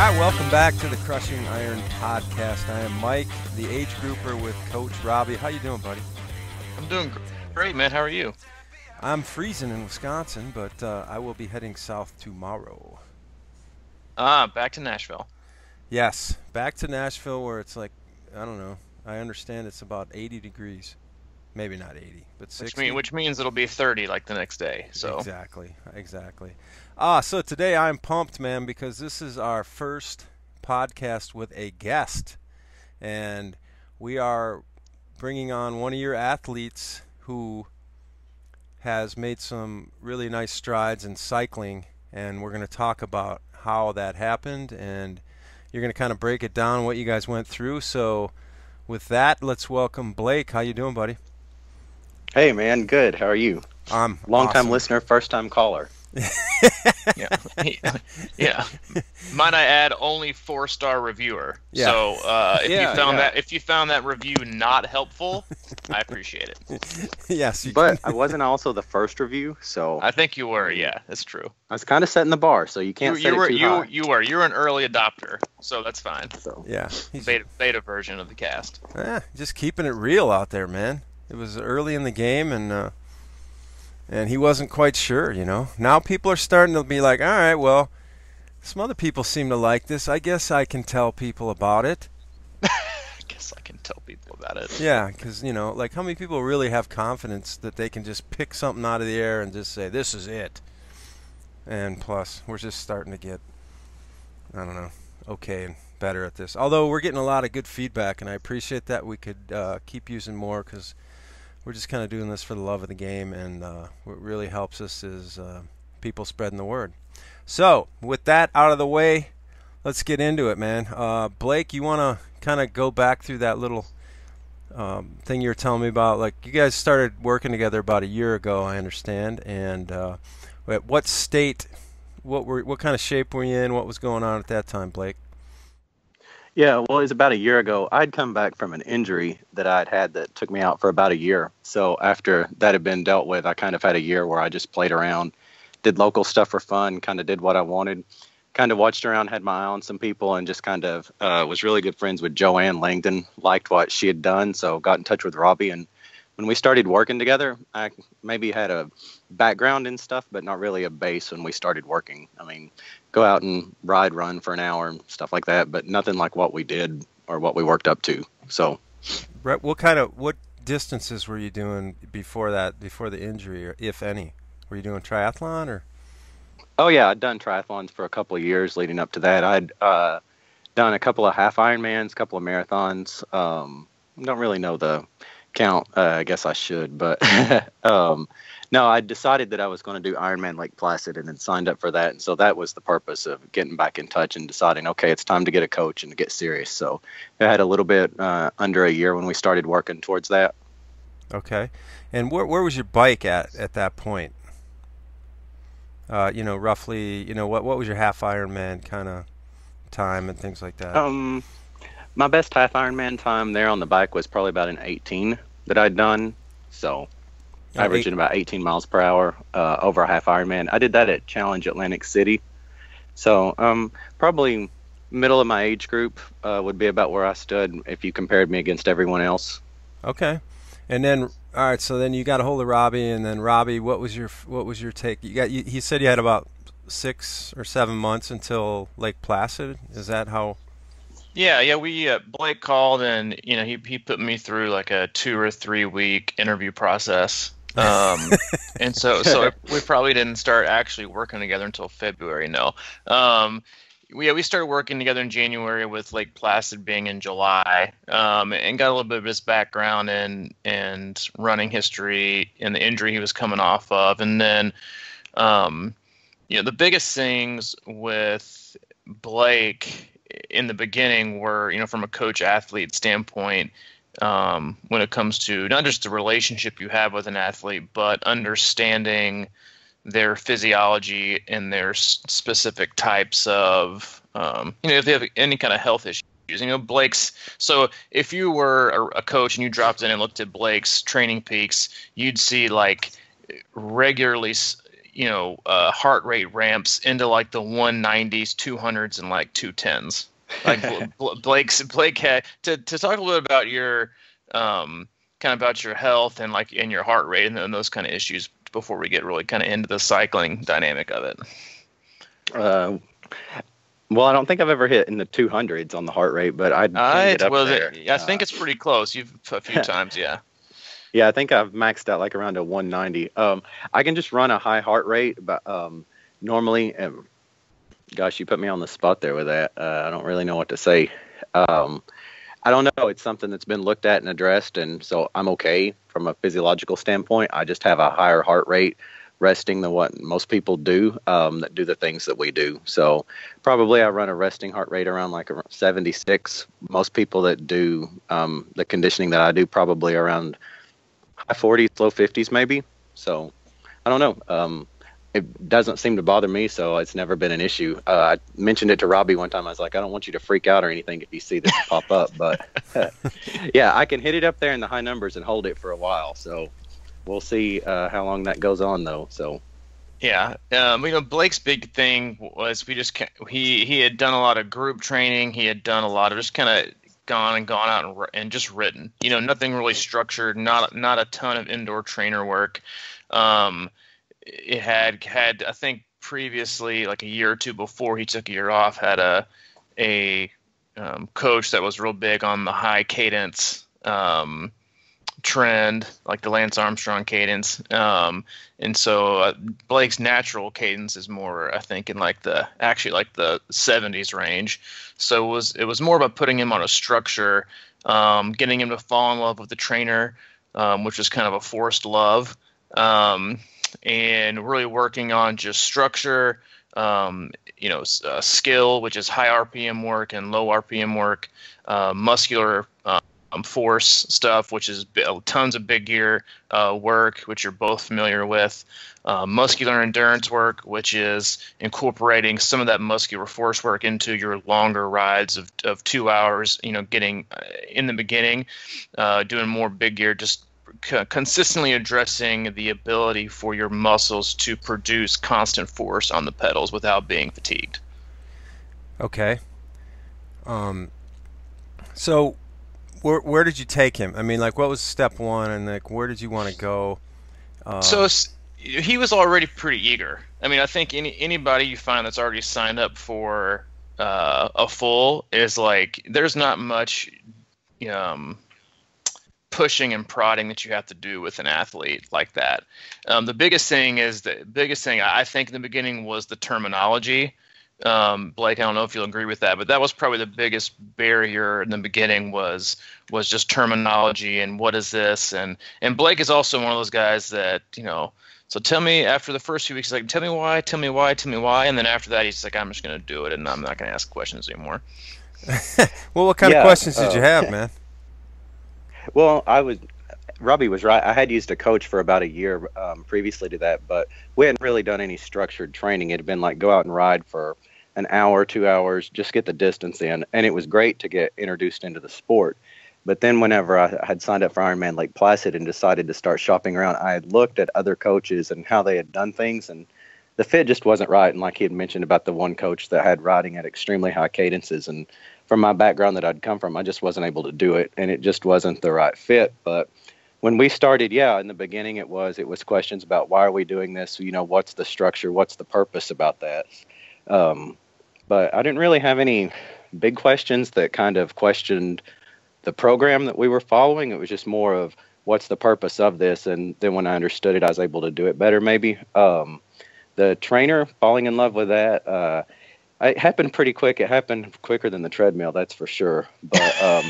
Hi, welcome back to the Crushing Iron podcast. I am Mike, the age grouper with Coach Robbie. How you doing, buddy? I'm doing great, man. How are you? I'm freezing in Wisconsin, but I will be heading south tomorrow. Back to Nashville. Yes, back to Nashville where it's like, I don't know, I understand it's about 80 degrees. Maybe not 80, but 60. Which means it'll be 30 like the next day. So Exactly. So today I'm pumped, man, because this is our first podcast with a guest. And we are bringing on one of your athletes who has made some really nice strides in cycling. And we're going to talk about how that happened. And you're going to kind of break it down, what you guys went through. So with that, let's welcome Blaik. How you doing, buddy? Hey, man, good. How are you? I'm Long-time awesome. Listener, first-time caller. yeah. Might I add, only 4-star reviewer. Yeah. So if you found that review not helpful, I appreciate it. Yes, But I wasn't also the first review, so I think you were. Yeah, that's true. I was kind of setting the bar, so you can't set it too high. You're an early adopter, so that's fine. So. Yeah, Beta version of the cast. Just keeping it real out there, man. It was early in the game, and he wasn't quite sure, you know. Now people are starting to be like, all right, well, some other people seem to like this. I guess I can tell people about it. Yeah, because, you know, like how many people really have confidence that they can just pick something out of the air and just say, this is it. And plus, we're just starting to get, I don't know, okay and better at this. Although we're getting a lot of good feedback, and I appreciate that. We could keep using more because we're just kind of doing this for the love of the game, and what really helps us is people spreading the word. So, with that out of the way, let's get into it, man. Blaik, you want to kind of go back through that little thing you were telling me about? Like, you guys started working together about a year ago, I understand, and at what state, what kind of shape were you in? What was going on at that time, Blaik? Yeah, well, it was about a year ago. I'd come back from an injury that I'd had that took me out for about a year. So after that had been dealt with, I kind of had a year where I just played around, did local stuff for fun, kind of did what I wanted, kind of watched around, had my eye on some people, and just kind of was really good friends with Joanne Langdon, liked what she had done, so got in touch with Robbie. And when we started working together, I maybe had a background in stuff, but not really a base when we started working. I mean, go out and run for an hour and stuff like that, but nothing like what we did or what we worked up to. So, what distances were you doing before the injury, or if any? Were you doing triathlon or? Oh yeah, I'd done triathlons for a couple of years leading up to that. I'd done a couple of half Ironmans, a couple of marathons. Don't really know the count. I guess I should, but no, I decided that I was going to do Ironman Lake Placid and then signed up for that. And so that was the purpose of getting back in touch and deciding, okay, it's time to get a coach and to get serious. So I had a little bit under a year when we started working towards that. Okay. And where was your bike at that point? Roughly, what was your half Ironman kind of time and things like that? My best half Ironman time there on the bike was probably about an 18 that I'd done. So averaging about 18 miles per hour over a half Ironman. I did that at Challenge Atlantic City. So probably middle of my age group would be about where I stood if you compared me against everyone else. Okay. And then, all right, so then you got a hold of Robbie, and then Robbie, what was your take? He said you had about 6 or 7 months until Lake Placid. Is that how? Yeah. We Blaik called, and he put me through like a 2 or 3 week interview process. And so we probably didn't start actually working together until February. No. We started working together in January with Lake Placid being in July, and got a little bit of his background and running history and the injury he was coming off of. And then, the biggest things with Blaik in the beginning were, from a coach athlete standpoint, when it comes to not just the relationship you have with an athlete, but understanding their physiology and their specific types of, if they have any kind of health issues. Blaik's. So if you were a coach and you dropped in and looked at Blaik's training peaks, you'd see like regularly, heart rate ramps into like the 190s, 200s, and like 210s. Like Blaik had to talk a little bit about your kind of about your health and your heart rate and those kind of issues before we get really kind of into the cycling dynamic of it. Well, I don't think I've ever hit in the 200s on the heart rate, but I get up there. I think it's pretty close. You've a few times, yeah. Yeah, I think I've maxed out like around a 190. I can just run a high heart rate, but normally, gosh, you put me on the spot there with that. I don't really know what to say. I don't know. It's something that's been looked at and addressed, and so I'm okay from a physiological standpoint. I just have a higher heart rate resting than what most people do that do the things that we do. So probably I run a resting heart rate around like 76. Most people that do the conditioning that I do probably around high 40s, low 50s maybe. So I don't know. It doesn't seem to bother me, so it's never been an issue. I mentioned it to Robbie one time. I was like, I don't want you to freak out or anything if you see this pop up. But yeah, I can hit it up there in the high numbers and hold it for a while. So we'll see how long that goes on, though. So, yeah, Blaik's big thing was he had done a lot of group training. He had done a lot of just kind of gone out and just ridden. Nothing really structured. Not a ton of indoor trainer work. It had I think previously, like a year or two before he took a year off, had a coach that was real big on the high cadence trend, like the Lance Armstrong cadence, and so Blaik's natural cadence is more, I think, in like the 70s range. So it was more about putting him on a structure, getting him to fall in love with the trainer, which was kind of a forced love, and really working on just structure, skill, which is high RPM work and low RPM work, muscular force stuff, which is tons of big gear work, which you're both familiar with, muscular endurance work, which is incorporating some of that muscular force work into your longer rides of 2 hours, getting in the beginning, doing more big gear, just consistently addressing the ability for your muscles to produce constant force on the pedals without being fatigued. Okay. So where did you take him? I mean, like, what was step one, and like, where did you want to go? So he was already pretty eager. I mean, I think anybody you find that's already signed up for a full is like, there's not much pushing and prodding that you have to do with an athlete like that. The biggest thing I think in the beginning was the terminology. Blaik, I don't know if you'll agree with that, but that was probably the biggest barrier in the beginning was just terminology and what is this, and Blaik is also one of those guys that, so tell me, after the first few weeks, he's like, tell me why, and then after that he's like, I'm just going to do it and I'm not going to ask questions anymore. Well, what kind of questions did you have, man? Well, Robbie was right. I had used a coach for about a year previously to that, but we hadn't really done any structured training. It had been like go out and ride for an hour, 2 hours, just get the distance in. And it was great to get introduced into the sport. But then whenever I had signed up for Ironman Lake Placid and decided to start shopping around, I had looked at other coaches and how they had done things, and the fit just wasn't right. And like he had mentioned about the one coach that had riding at extremely high cadences, and from my background that I'd come from, I just wasn't able to do it, and it just wasn't the right fit. But when we started, in the beginning it was questions about why are we doing this? What's the structure? What's the purpose about that? But I didn't really have any big questions that kind of questioned the program that we were following. It was just more of what's the purpose of this? And then when I understood it, I was able to do it better maybe. The trainer, falling in love with that, it happened pretty quick. It happened quicker than the treadmill, that's for sure. But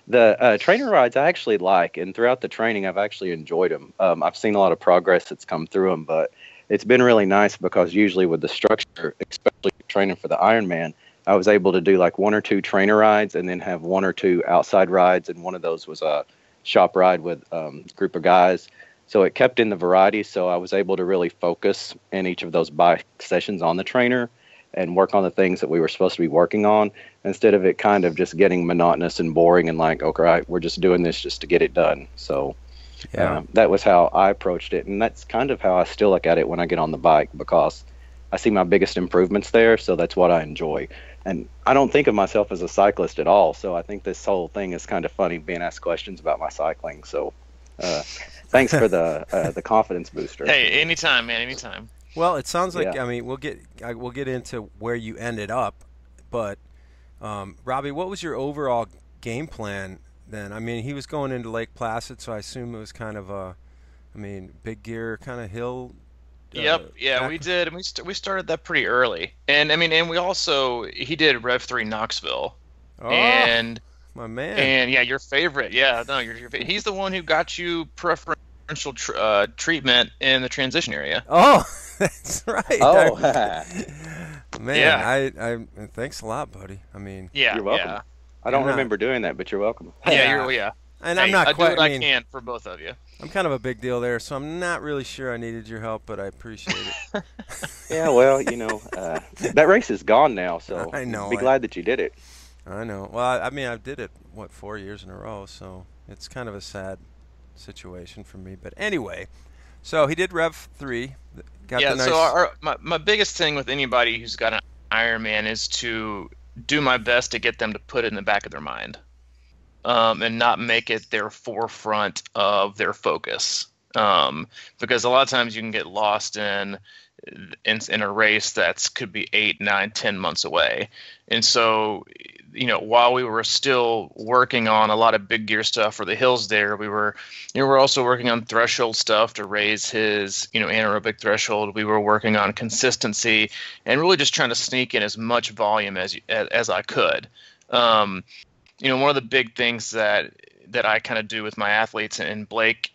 the trainer rides I actually like, and throughout the training, I've actually enjoyed them. I've seen a lot of progress that's come through them, but it's been really nice because usually with the structure, especially training for the Ironman, I was able to do like 1 or 2 trainer rides and then have 1 or 2 outside rides, and one of those was a shop ride with a group of guys. So it kept in the variety, so I was able to really focus in each of those bike sessions on the trainer and work on the things that we were supposed to be working on, instead of it kind of just getting monotonous and boring and like, okay, right, we're just doing this just to get it done. So Yeah. That was how I approached it, and that's kind of how I still look at it when I get on the bike, because I see my biggest improvements there, so that's what I enjoy. And I don't think of myself as a cyclist at all, so I think this whole thing is kind of funny, being asked questions about my cycling. So thanks for the confidence booster. Hey, anytime, man, anytime. Well, it sounds like, Yeah. I mean, we'll get into where you ended up, but Robbie, what was your overall game plan then? I mean, he was going into Lake Placid, so I assume it was kind of a, I mean, big gear kind of hill. Yep, yeah, we did, and we started that pretty early. And I mean, and we also he did Rev3 Knoxville, Oh, and my man. and yeah, your favorite, yeah, no, he's the one who got you preferential treatment in the transition area. Oh, that's right. Oh, Man, Yeah. I thanks a lot, buddy. I mean, Yeah, You're welcome. yeah, I don't You're not- remember doing that, but you're welcome. yeah, yeah. and Hey, I'm not I quite. do what I mean, I can for both of you. I'm kind of a big deal there, so I'm not really sure I needed your help, but I appreciate it. Yeah, well, that race is gone now, so I know, be glad that you did it. I know. Well, I mean, I did it 4 years in a row, so it's kind of a sad situation for me. But anyway, so he did Rev 3. Got Yeah, the nice. so my biggest thing with anybody who's got an Ironman is to do my best to get them to put it in the back of their mind, and not make it their forefront of their focus. Because a lot of times you can get lost in a race that's could be 8, 9, 10 months away. And so, while we were still working on a lot of big gear stuff for the hills there, we're also working on threshold stuff to raise his, anaerobic threshold. We were working on consistency and really just trying to sneak in as much volume as I could. One of the big things that I kind of do with my athletes and Blaik,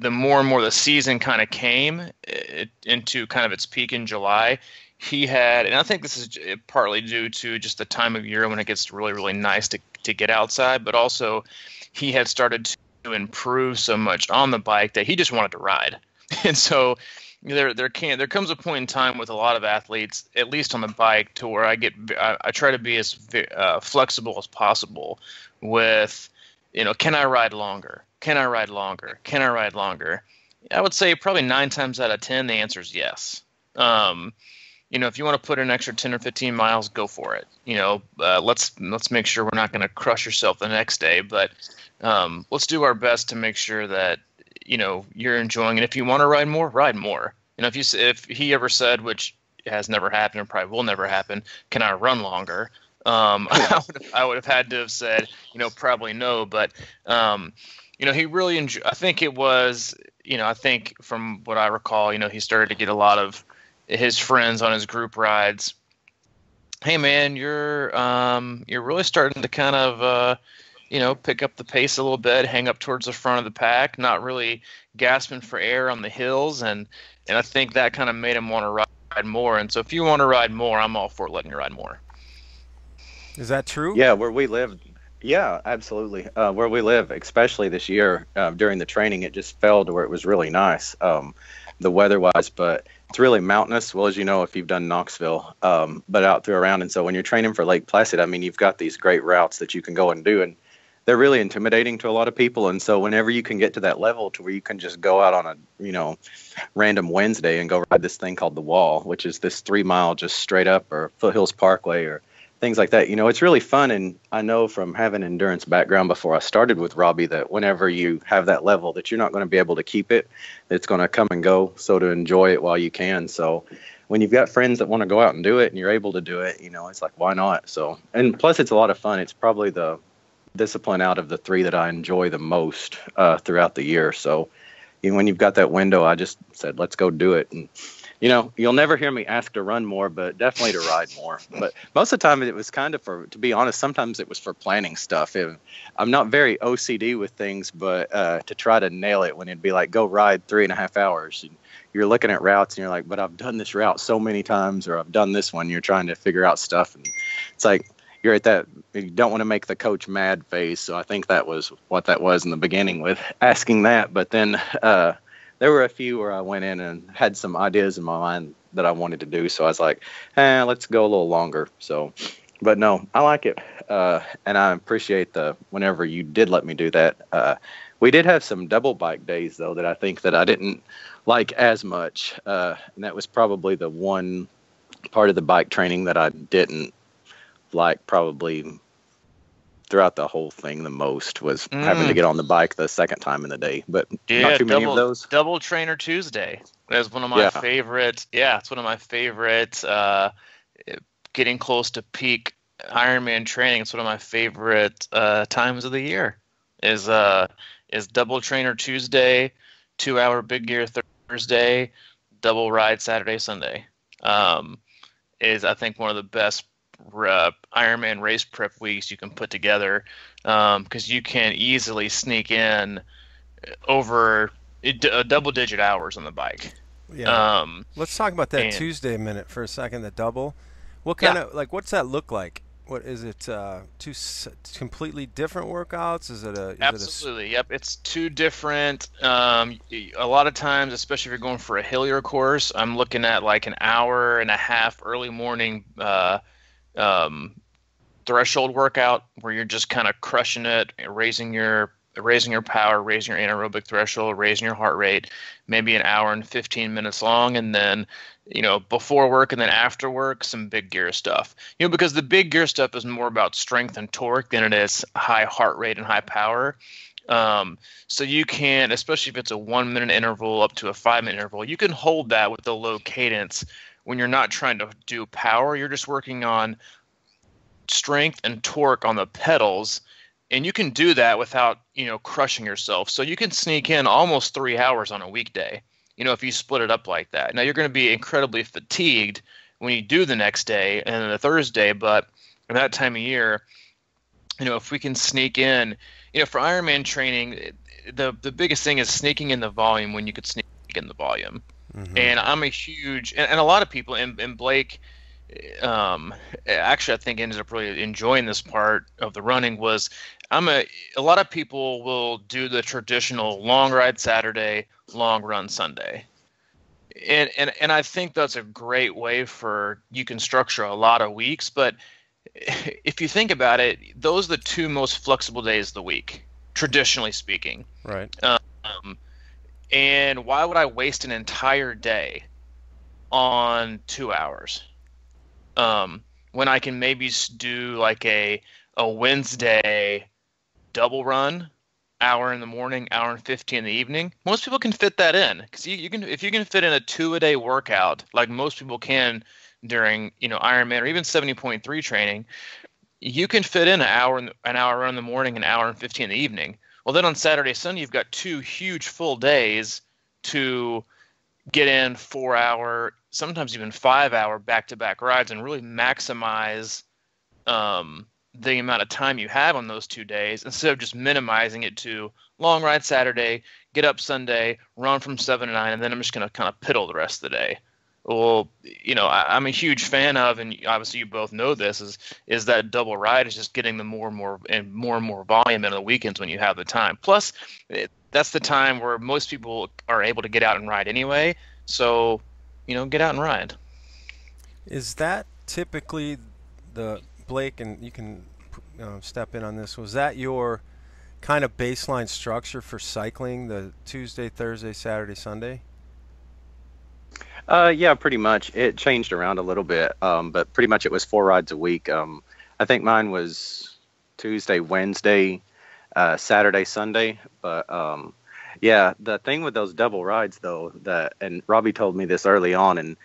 the more and more the season kind of came into kind of its peak in July, he had, and I think this is partly due to just the time of year when it gets really, really nice to get outside, but also he had started to improve so much on the bike that he just wanted to ride. And so there comes a point in time with a lot of athletes, at least on the bike, to where I try to be as flexible as possible with, can I ride longer? Can I ride longer? Can I ride longer? I would say probably 9 times out of 10, the answer is yes. If you want to put an extra 10 or 15 miles, go for it. Let's make sure we're not going to crush yourself the next day, but let's do our best to make sure that, you're enjoying it. If you want to ride more, ride more. If he ever said, which has never happened and probably will never happen, can I run longer? I would have had to have said, probably no, but he really enjoyed. I think it was, I think from what I recall, he started to get a lot of his friends on his group rides. Hey man, you're really starting to kind of pick up the pace a little bit, hang up towards the front of the pack, not really gasping for air on the hills, and I think that kind of made him want to ride more. And so if you want to ride more, I'm all for letting you ride more. Is that true? Yeah, where we live. Yeah, absolutely. Where we live, especially this year, during the training, it just fell to where it was really nice, the weather-wise, but it's really mountainous. Well, as you know, if you've done Knoxville, but out through around. And so when you're training for Lake Placid, I mean, you've got these great routes that you can go and do, and they're really intimidating to a lot of people. And so whenever you can get to that level to where you can just go out on a, random Wednesday and go ride this thing called the Wall, which is this 3 mile just straight up, or Foothills Parkway, or things like that. It's really fun. And I know from having an endurance background before I started with Robbie that whenever you have that level that you're not going to be able to keep it, it's going to come and go. So to enjoy it while you can. So when you've got friends that want to go out and do it and you're able to do it, it's like, why not? So, and plus it's a lot of fun. It's probably the discipline out of the 3 that I enjoy the most throughout the year. So when you've got that window, I just said, let's go do it. And you'll never hear me ask to run more, but definitely to ride more. But most of the time it was kind of to be honest, sometimes it was for planning stuff. I'm not very OCD with things, but to try to nail it when it'd be like, go ride 3.5 hours. And you're looking at routes and you're like, but I've done this route so many times, or I've done this one. You're trying to figure out stuff. And it's like, you're at that, you don't want to make the coach mad phase. So I think that was what that was in the beginning with asking that. But then, there were a few where I went in and had some ideas in my mind that I wanted to do. So I was like, let's go a little longer. So, but no, I like it. And I appreciate whenever you did let me do that, We did have some double bike days though that I think that I didn't like as much, and that was probably the one part of the bike training that I didn't like probably throughout the whole thing the most was having to get on the bike the second time in the day, but not too many of those. Double Trainer Tuesday. That's one of my favorite. Yeah, it's one of my favorites. Getting close to peak Ironman training. It's one of my favorite times of the year. Is Double Trainer Tuesday, 2-hour Big Gear Thursday, double ride Saturday, Sunday. Is I think one of the best Ironman race prep weeks you can put together, because you can easily sneak in over double-digit hours on the bike. Yeah. Let's talk about that Tuesday a minute for a second. The double. What kind of what's that look like? What is it? Two completely different workouts? Is it a? Absolutely. Yep. It's two different. A lot of times, especially if you're going for a hillier course, I'm looking at like an hour and a half early morning threshold workout where you're just kind of crushing it, raising your power, raising your anaerobic threshold, raising your heart rate, maybe an hour and 15 minutes long, and then before work and then after work, some big gear stuff. Because the big gear stuff is more about strength and torque than it is high heart rate and high power. So you can, especially if it's a 1 minute interval up to a 5 minute interval, you can hold that with a low cadence when you're not trying to do power. You're just working on strength and torque on the pedals. And you can do that without, crushing yourself. So you can sneak in almost 3 hours on a weekday, if you split it up like that. Now, you're going to be incredibly fatigued when you do the next day and then the Thursday. But in that time of year, if we can sneak in, for Ironman training, the biggest thing is sneaking in the volume when you could sneak in the volume. Mm-hmm. And I'm a huge, and a lot of people, and Blaik, actually I think ended up really enjoying this part of the running, was a lot of people will do the traditional long ride Saturday, long run Sunday. And I think that's a great way you can structure a lot of weeks. But if you think about it, those are the two most flexible days of the week, traditionally speaking. Right. And why would I waste an entire day on 2 hours? When I can maybe do like a Wednesday double run, hour in the morning, hour and 15 in the evening. Most people can fit that in, because if you can fit in a 2-a-day workout like most people can during Ironman or even 70.3 training, you can fit in an hour run in the morning, an hour and 15 in the evening. Well, then on Saturday, Sunday, you've got 2 huge full days to get in 4-hour, sometimes even 5-hour back-to-back rides and really maximize the amount of time you have on those 2 days, instead of just minimizing it to long ride Saturday, get up Sunday, run from 7 to 9, and then I'm just going to kind of piddle the rest of the day. Well, I'm a huge fan of, and obviously you both know this, is that double ride is just getting the more and more volume in the weekends when you have the time. Plus, that's the time where most people are able to get out and ride anyway. So, get out and ride. Is that typically the Blaik, and you can step in on this, was that your kind of baseline structure for cycling, the Tuesday, Thursday, Saturday, Sunday? Yeah, pretty much. It changed around a little bit, but pretty much it was 4 rides a week. I think mine was Tuesday, Wednesday, Saturday, Sunday. But yeah, the thing with those double rides, though, and Robbie told me this early on, and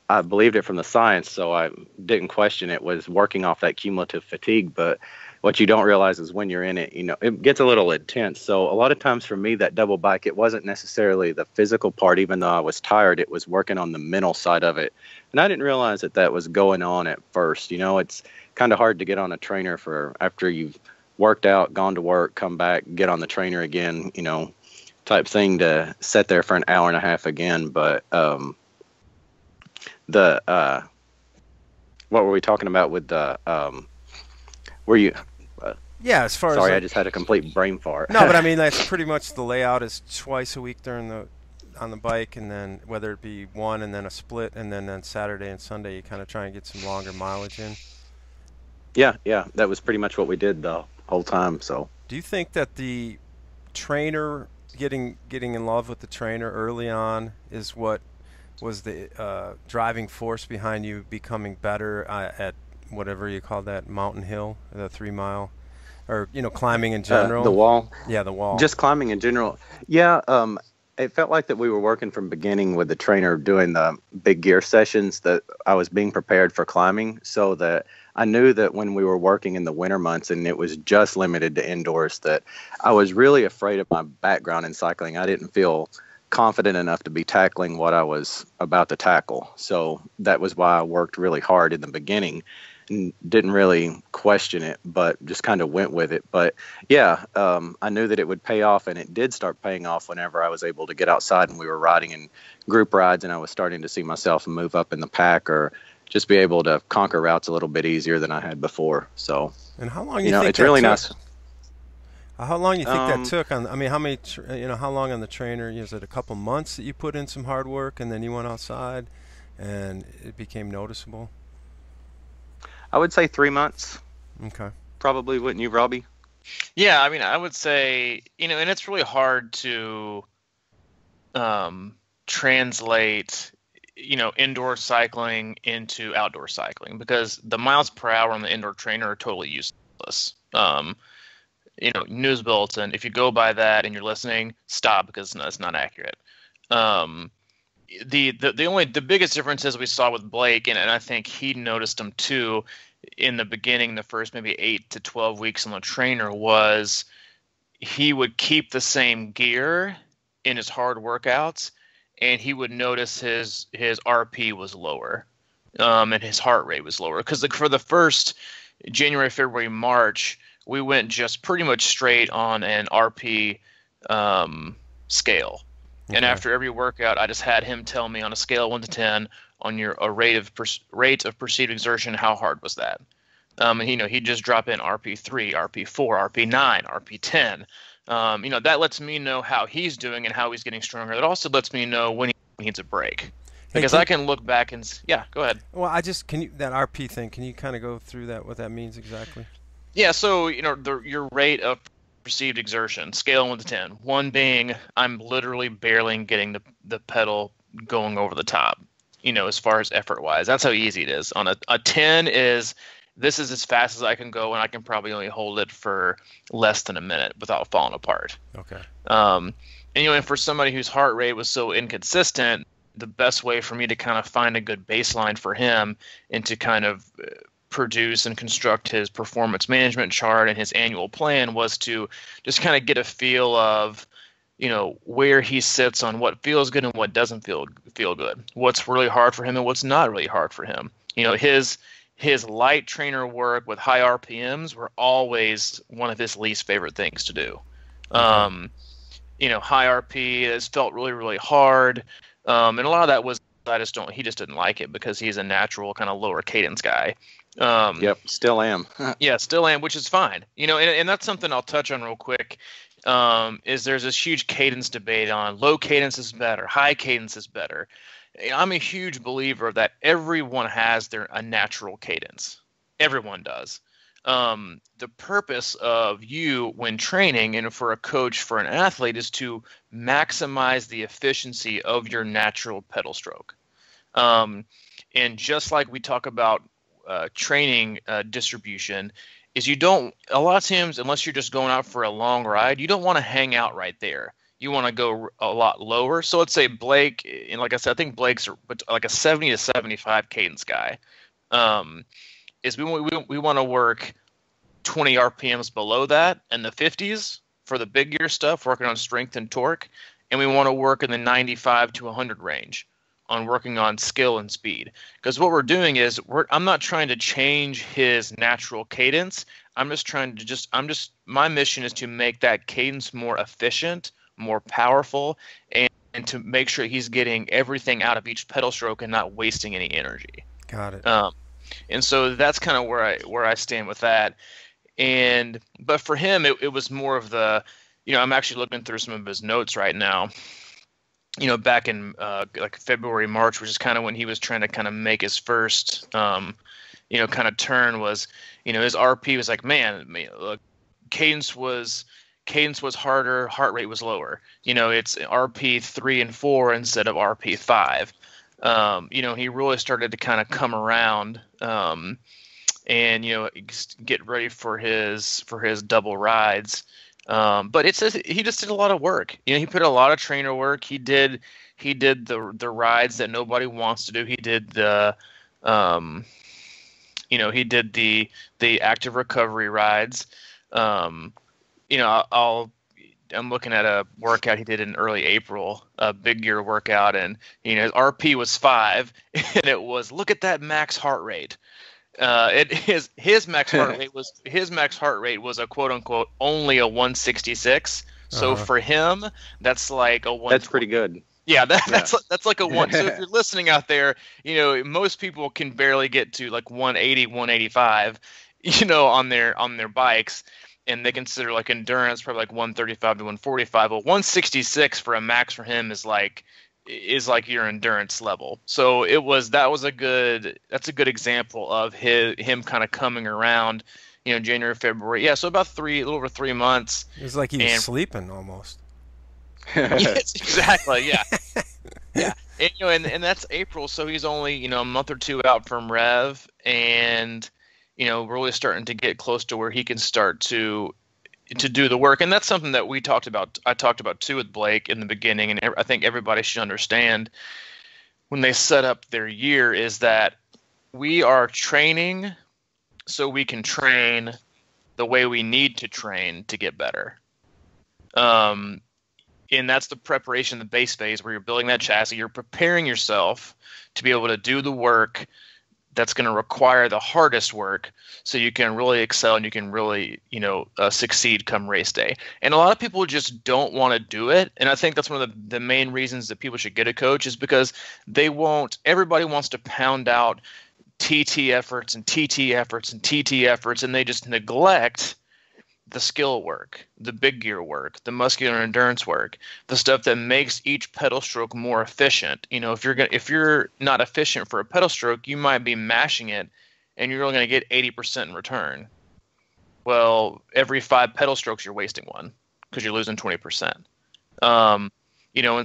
I believed it from the science, so I didn't question it, was working off that cumulative fatigue. But what you don't realize is when you're in it, it gets a little intense. So a lot of times for me, that double bike, it wasn't necessarily the physical part. Even though I was tired, it was working on the mental side of it. And I didn't realize that was going on at first. It's kind of hard to get on a trainer after you've worked out, gone to work, come back, get on the trainer again, type thing, to sit there for an hour and a half again. But what were we talking about with the were you yeah, as far sorry, as I just had a complete brain fart. No, but I mean, that's pretty much the layout, is twice a week on the bike, and then whether it be one and then a split, and then on Saturday and Sunday you kind of try and get some longer mileage in. Yeah, that was pretty much what we did the whole time. So do you think that trainer getting in love with the trainer early on is what was the driving force behind you becoming better at whatever you call that mountain hill, the 3 mile, or climbing in general? The wall. Yeah, the wall. Just climbing in general. Yeah, it felt like that we were working from beginning with the trainer doing the big gear sessions, that I was being prepared for climbing, so that I knew that when we were working in the winter months and it was just limited to indoors, that I was really afraid of my background in cycling. I didn't feel confident enough to be tackling what I was about to tackle. So that was why I worked really hard in the beginning and didn't really question it, but just kind of went with it. But yeah, I knew that it would pay off, and it did start paying off whenever I was able to get outside and we were riding in group rides, and I was starting to see myself move up in the pack, or just be able to conquer routes a little bit easier than I had before. So, and how long you think it's really nice. How long do you think that took? How many, how long on the trainer? Is it a couple months that you put in some hard work and then you went outside and it became noticeable? I would say 3 months. Okay. Probably, wouldn't you, Robbie? Yeah, I would say, and it's really hard to translate, indoor cycling into outdoor cycling, because the miles per hour on the indoor trainer are totally useless. News bulletin, if you go by that and you're listening, stop, because it's not accurate. The biggest differences we saw with Blaik, and I think he noticed them too in the beginning, the first maybe 8 to 12 weeks on the trainer, was he would keep the same gear in his hard workouts, and he would notice his RP was lower, and his heart rate was lower. Because for the first January, February, March, we went just pretty much straight on an RP scale. Okay. And after every workout, I just had him tell me on a scale of 1 to 10 on a rate of perceived exertion, how hard was that? And he'd just drop in RP3, RP4, RP9, RP10. That lets me know how he's doing and how he's getting stronger. It also lets me know when he needs a break. Because I can look back and yeah, go ahead. Well, that RP thing, can you kind of go through that, what that means exactly? Yeah, so your rate of perceived exertion, scale 1 to 10. 1 being I'm literally barely getting the pedal going over the top, as far as effort wise. That's how easy it is. On a 10 is, this is as fast as I can go, and I can probably only hold it for less than a minute without falling apart. Okay. And for somebody whose heart rate was so inconsistent, the best way for me to kind of find a good baseline for him and to kind of produce and construct his performance management chart and his annual plan was to just kind of get a feel of, where he sits on what feels good and what doesn't feel good, what's really hard for him and what's not really hard for him. His light trainer work with high RPMs were always one of his least favorite things to do. High RP has felt really, really hard. And a lot of that was, he just didn't like it because he's a natural kind of lower cadence guy. Yep, still am. Yeah, still am, which is fine. And that's something I'll touch on real quick. Is there's this huge cadence debate on low cadence is better, high cadence is better. I'm a huge believer that everyone has a natural cadence. Everyone does. The purpose of you when training and for a coach, for an athlete, is to maximize the efficiency of your natural pedal stroke. And just like we talk about training distribution, is a lot of times, unless you're just going out for a long ride, you don't want to hang out right there. You want to go a lot lower. So let's say Blaik, and like I said, I think Blaik's like a 70 to 75 cadence guy. Is we want to work 20 RPMs below that and the 50s for the big gear stuff, working on strength and torque, and we want to work in the 95 to 100 range on working on skill and speed. Because what we're doing is I'm not trying to change his natural cadence. My mission is to make that cadence more efficient, more powerful, and to make sure he's getting everything out of each pedal stroke and not wasting any energy. Got it. And so that's kind of where I stand with that. But for him, it was more of the, I'm actually looking through some of his notes right now. Back in like February, March, which is kind of when he was trying to kind of make his first, kind of turn, was, his RP was like, man, look, cadence was cadence was harder, heart rate was lower. It's RP 3 and 4 instead of RP 5. He really started to kind of come around, and get ready for his double rides. But he just did a lot of work. He put a lot of trainer work. He did the rides that nobody wants to do. He did the the active recovery rides. I'm looking at a workout he did in early April, a big gear workout, and his RP was 5, and it was, look at that max heart rate. His max heart rate was a quote unquote only a 166. So for him, that's like a 1. That's pretty good. Yeah, that's like a 1. So if you're listening out there, most people can barely get to like 180, 185, on their bikes, and they consider like endurance probably like 135 to 145. Well, 166 for a max for him is like your endurance level. So that's a good example of him kind of coming around, January, February. Yeah, so about a little over 3 months. It was like he was sleeping almost. Yes, exactly. Yeah. Yeah. And that's April, so he's only, a month or two out from Rev, and really starting to get close to where he can start to do the work. And that's something that I talked about too with Blaik in the beginning, and I think everybody should understand when they set up their year is that we are training so we can train the way we need to train to get better. And that's the preparation, the base phase, where you're building that chassis. You're preparing yourself to be able to do the work that's going to require the hardest work, so you can really excel and you can really, succeed come race day. And a lot of people just don't want to do it. And I think that's one of the main reasons that people should get a coach, is because everybody wants to pound out TT efforts and TT efforts and TT efforts, and they just neglect the skill work, the big gear work, the muscular endurance work, the stuff that makes each pedal stroke more efficient. If you're not efficient for a pedal stroke, you might be mashing it and you're only going to get 80% in return. Well, every 5 pedal strokes, you're wasting 1 because you're losing 20%. And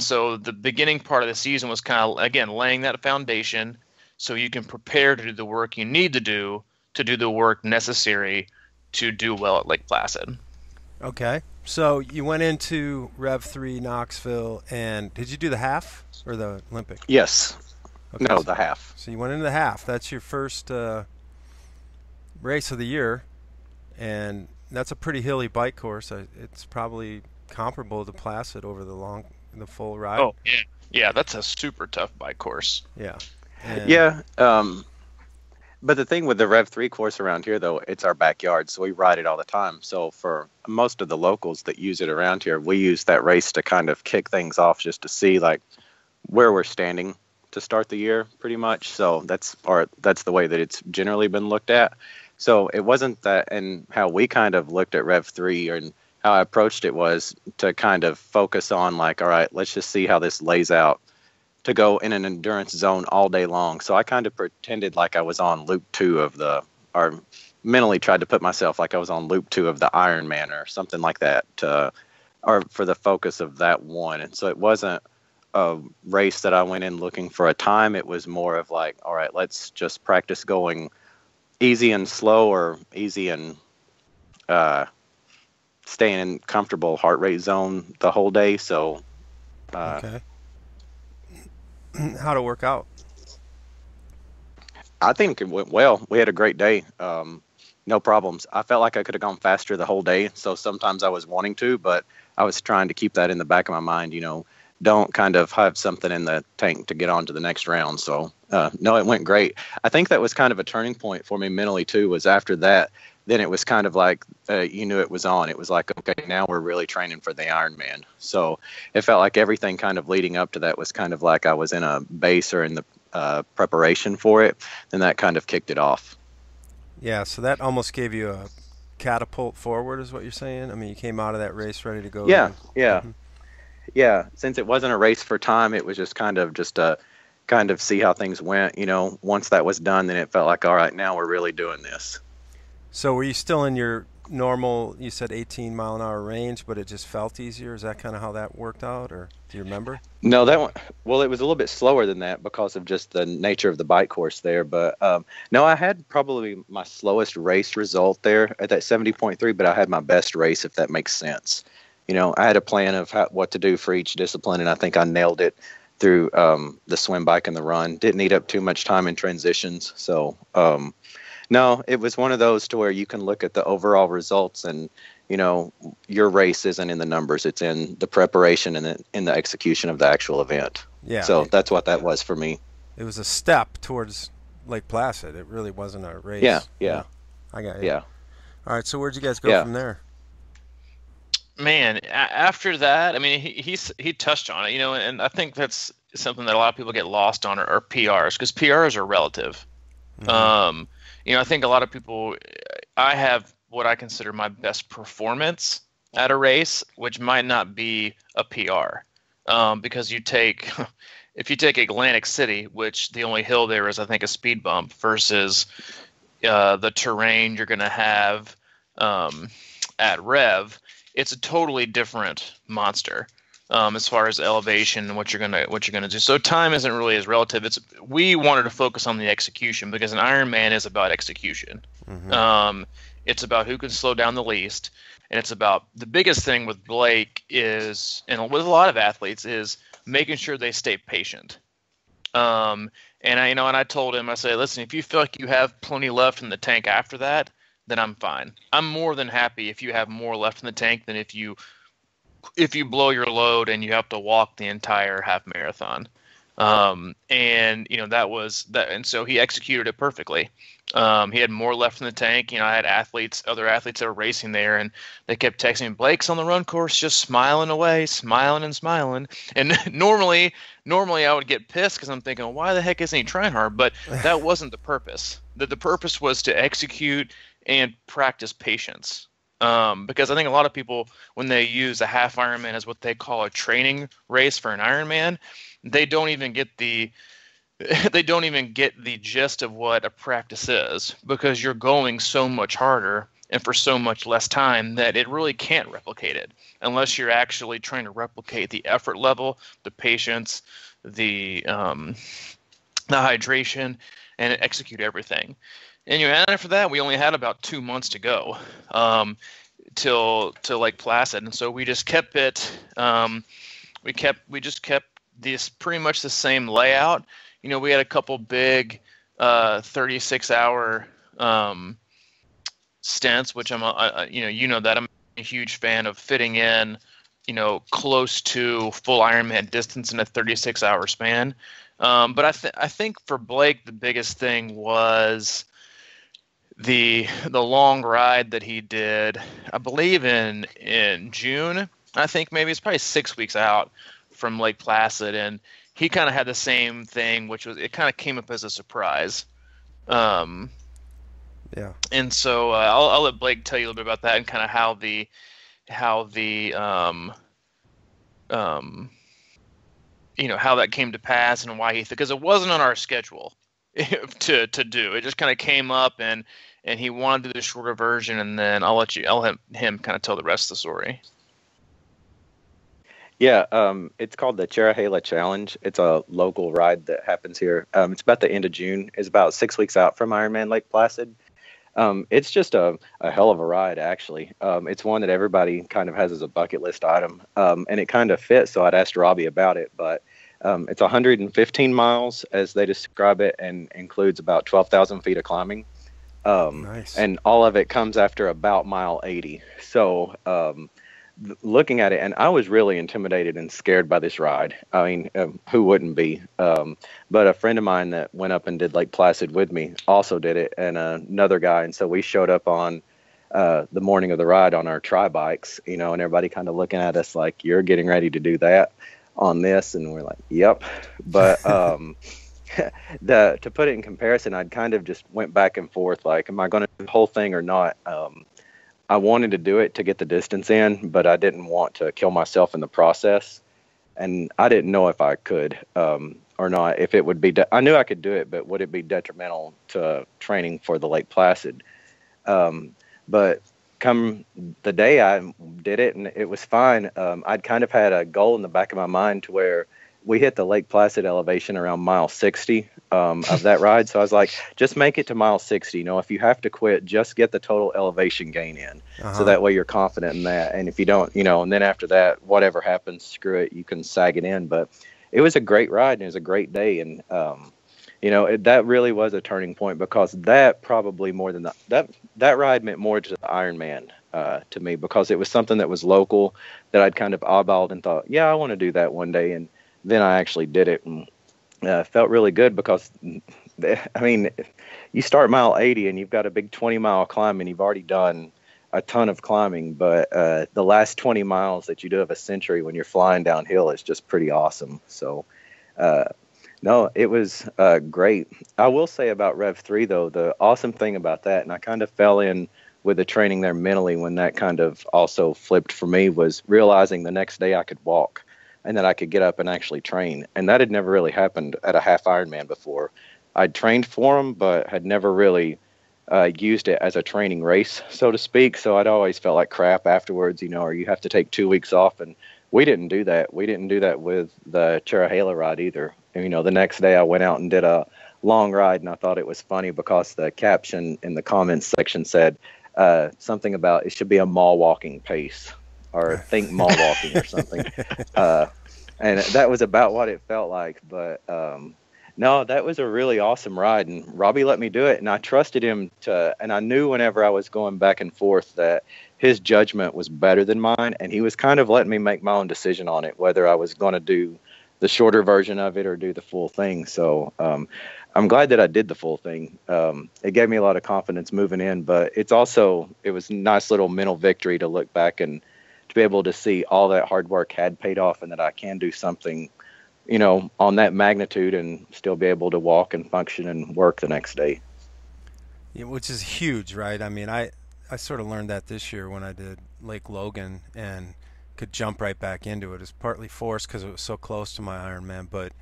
so the beginning part of the season was kind of, again, laying that foundation so you can prepare to do the work you need to do the work necessary to do well at Lake Placid. Okay. So you went into Rev3 Knoxville, and did you do the half or the Olympic? Yes. Okay. No, the half. So you went into the half. That's your first race of the year, and that's a pretty hilly bike course. It's probably comparable to Placid over the full ride. Oh, yeah. Yeah, that's a super tough bike course. Yeah. Yeah. But the thing with the Rev3 course around here, though, it's our backyard, so we ride it all the time. So for most of the locals that use it around here, we use that race to kind of kick things off, just to see like where we're standing to start the year, pretty much. So that's the way that it's generally been looked at. So it wasn't that, and how we kind of looked at Rev3 and how I approached it was to kind of focus on like, all right, let's just see how this lays out to go in an endurance zone all day long. So I kind of pretended like I was on loop 2 or mentally tried to put myself like I was on loop 2 of the Ironman or something like that, or for the focus of that one. And so it wasn't a race that I went in looking for a time. It was more of like, all right, let's just practice going easy and slow, or easy and staying in comfortable heart rate zone the whole day. So okay. How'd it work out? I think it went well. We had a great day. No problems. I felt like I could have gone faster the whole day. So sometimes I was wanting to, but I was trying to keep that in the back of my mind, don't kind of have something in the tank to get on to the next round. So no, it went great. I think that was kind of a turning point for me mentally too, was after that, then it was kind of like, you knew it was on. It was like, okay, now we're really training for the Ironman. So it felt like everything kind of leading up to that was kind of like I was in a base or in the preparation for it. Then that kind of kicked it off. Yeah, so that almost gave you a catapult forward, is what you're saying? I mean, you came out of that race ready to go. Yeah. Yeah, since it wasn't a race for time, it was just a kind of see how things went. Once that was done, then it felt like, all right, now we're really doing this. So were you still in your normal, you said 18-mile-an-hour range, but it just felt easier? Is that kind of how that worked out, or do you remember? No, that one. Well, it was a little bit slower than that because of just the nature of the bike course there. But no, I had probably my slowest race result there at that 70.3, but I had my best race, if that makes sense. I had a plan of what to do for each discipline, and I think I nailed it through the swim, bike, and the run. Didn't eat up too much time in transitions. So, no, it was one of those to where you can look at the overall results and your race isn't in the numbers. It's in the preparation and in the execution of the actual event. Yeah. So that's what that was for me. It was a step towards Lake Placid. It really wasn't a race. Yeah. I got you. Yeah. All right, so where'd you guys go from there? Man, after that, I mean, he touched on it, and I think that's something that a lot of people get lost on are PRs, because PRs are relative. Mm-hmm. I think a lot of people, I have what I consider my best performance at a race, which might not be a PR, because if you take Atlantic City, which the only hill there is, I think, a speed bump, versus the terrain you're going to have at Rev, it's a totally different monster as far as elevation and what you're gonna do. So time isn't really as relative. We wanted to focus on the execution, because an Ironman is about execution. Mm-hmm. It's about who can slow down the least, and it's about the biggest thing with Blaik is, and with a lot of athletes, is making sure they stay patient. And I told him, I said, listen, if you feel like you have plenty left in the tank after that, then I'm fine. I'm more than happy if you have more left in the tank than if you blow your load and you have to walk the entire half marathon. And that was that. And so he executed it perfectly. He had more left in the tank. I had other athletes that were racing there, and they kept texting me, Blaik's on the run course, just smiling away, smiling and smiling. And normally I would get pissed because I'm thinking, why the heck isn't he trying hard? But that wasn't the purpose. The purpose was to execute and practice patience. Because I think a lot of people, when they use a half Ironman as what they call a training race for an Ironman, they don't even get the gist of what a practice is, because you're going so much harder and for so much less time that it really can't replicate it unless you're actually trying to replicate the effort level, the patience, the hydration, and execute everything. And after that, we only had about 2 months to go till Lake Placid, and so we just kept it. We just kept this pretty much the same layout. We had a couple big 36-hour stints, which I'm that I'm a huge fan of fitting in, close to full Ironman distance in a 36-hour span. But I think for Blaik, the biggest thing was the long ride that he did, I believe in June. I think maybe it's probably 6 weeks out from Lake Placid, and he kind of had the same thing, which was, it kind of came up as a surprise. Yeah. And so I'll let Blaik tell you a little bit about that and kind of how the how that came to pass and why because it wasn't on our schedule to do. It just kind of came up, and he wanted to do the shorter version, and then I'll let him kind of tell the rest of the story. Yeah, it's called the Cherahela Challenge. It's a local ride that happens here. It's about the end of June. It's about 6 weeks out from Ironman Lake Placid. It's just a hell of a ride, actually. It's one that everybody kind of has as a bucket list item, and it kind of fits, so I'd asked Robbie about it. But it's 115 miles, as they describe it, and includes about 12,000 feet of climbing. Nice. And all of it comes after about mile 80. So looking at it, and I was really intimidated and scared by this ride. I mean, who wouldn't be? But a friend of mine that went up and did Lake Placid with me also did it, and another guy. And so we showed up on the morning of the ride on our tri bikes, and everybody kind of looking at us like, you're getting ready to do that on this? And we're like, yep. But to put it in comparison, I'd kind of just went back and forth, like, am I going to do the whole thing or not? I wanted to do it to get the distance in, but I didn't want to kill myself in the process. And I didn't know if I could or not, if it would be, I knew I could do it, but would it be detrimental to training for the Lake Placid? But come the day I did it, and it was fine. I'd kind of had a goal in the back of my mind to where we hit the Lake Placid elevation around mile 60 of that ride. So I was like, just make it to mile 60. If you have to quit, just get the total elevation gain in. So that way you're confident in that. And if you don't, and then after that, whatever happens, screw it, you can sag it in. But it was a great ride, and it was a great day. And, that really was a turning point, because that probably more than that ride meant more to the Ironman to me, because it was something that was local that I'd kind of eyeballed and thought, yeah, I want to do that one day. And then I actually did it, and felt really good, because, I mean, you start mile 80 and you've got a big 20-mile climb, and you've already done a ton of climbing, but the last 20 miles that you do of a century when you're flying downhill is just pretty awesome. So, no, it was great. I will say about Rev3, though, the awesome thing about that, and I kind of fell in with the training there mentally when that kind of also flipped for me, was realizing the next day I could walk and that I could get up and actually train. And that had never really happened at a half Ironman before. I'd trained for them, but had never really used it as a training race, so to speak. So I'd always felt like crap afterwards, or you have to take 2 weeks off. And we didn't do that. We didn't do that with the Cherahela ride either. And, the next day I went out and did a long ride, and I thought it was funny because the caption in the comments section said something about it should be a mall walking pace, or think mall walking or something. And that was about what it felt like. But no, that was a really awesome ride, and Robbie let me do it, and I trusted him and I knew whenever I was going back and forth that his judgment was better than mine, and he was kind of letting me make my own decision on it, whether I was going to do the shorter version of it or do the full thing. So I'm glad that I did the full thing. It gave me a lot of confidence moving in, but it was a nice little mental victory to look back and to be able to see all that hard work had paid off, and that I can do something, on that magnitude and still be able to walk and function and work the next day. Yeah, which is huge, right? I mean, I sort of learned that this year when I did Lake Logan and could jump right back into it. It's partly forced because it was so close to my Ironman, but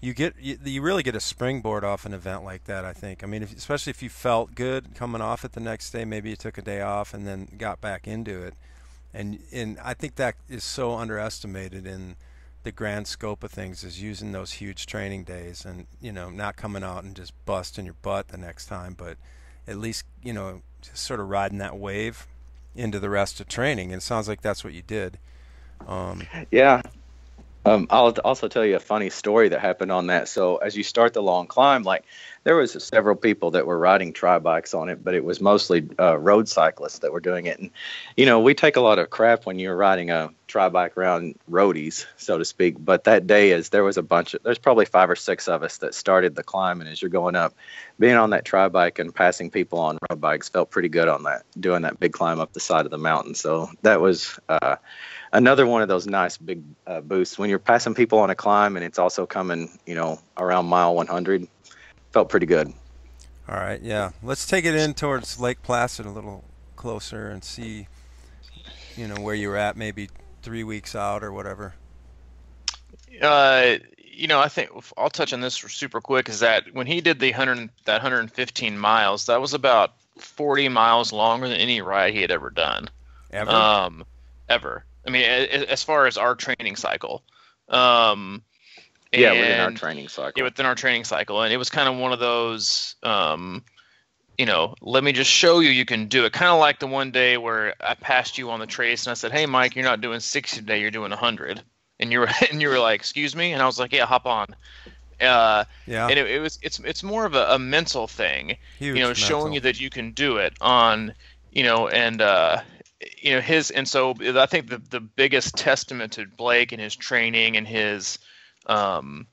you really get a springboard off an event like that, I think. I mean, especially if you felt good coming off it the next day, maybe you took a day off and then got back into it. And I think that is so underestimated in the grand scope of things, is using those huge training days and, not coming out and just busting your butt the next time, but at least, just sort of riding that wave into the rest of training. And it sounds like that's what you did. Yeah. I'll also tell you a funny story that happened on that. So as you start the long climb, there was several people that were riding tri-bikes on it, but it was mostly road cyclists that were doing it. And, we take a lot of crap when you're riding a tri-bike around roadies, so to speak. But that day, there's probably 5 or 6 of us that started the climb. And as you're going up, being on that tri-bike and passing people on road bikes felt pretty good on that, doing that big climb up the side of the mountain. So that was another one of those nice big boosts when you're passing people on a climb, and it's also coming, around mile 100. Felt pretty good. All right, yeah. Let's take it in towards Lake Placid a little closer and see, where you were at maybe 3 weeks out or whatever. I think I'll touch on this super quick, is that when he did that 115 miles, that was about 40 miles longer than any ride he had ever done. Ever? Ever. I mean, as far as our training cycle. Within our training cycle. Yeah, within our training cycle. And it was kind of one of those, let me just show you can do it. Kind of like the one day where I passed you on the trace and I said, hey, Mike, you're not doing 60 today, you're doing 100. And you were like, excuse me? And I was like, yeah, hop on. Yeah. And it's more of a mental thing, Huge showing you that you can do it on, and so I think the biggest testament to Blaik and his training and his, how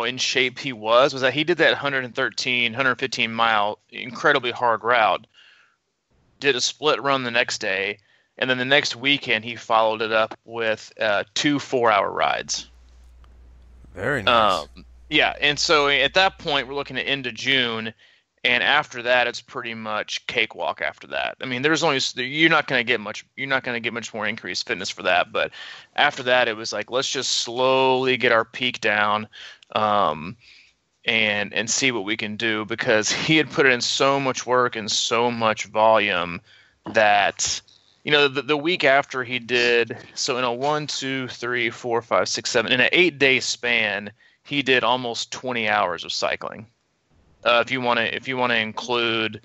in shape he was that he did that 115 mile incredibly hard route, did a split run the next day, and then the next weekend he followed it up with 2 4-hour rides. Very nice. Yeah, and so at that point we're looking at end of June. And after that, it's pretty much cakewalk. After that, I mean, you're not going to get much more increased fitness for that. But after that, it was like, let's just slowly get our peak down. and see what we can do, because he had put in so much work and so much volume that, you know, the week after he did, so in a 1, 2, 3, 4, 5, 6, 7, in an 8-day span, he did almost 20 hours of cycling. If you want to include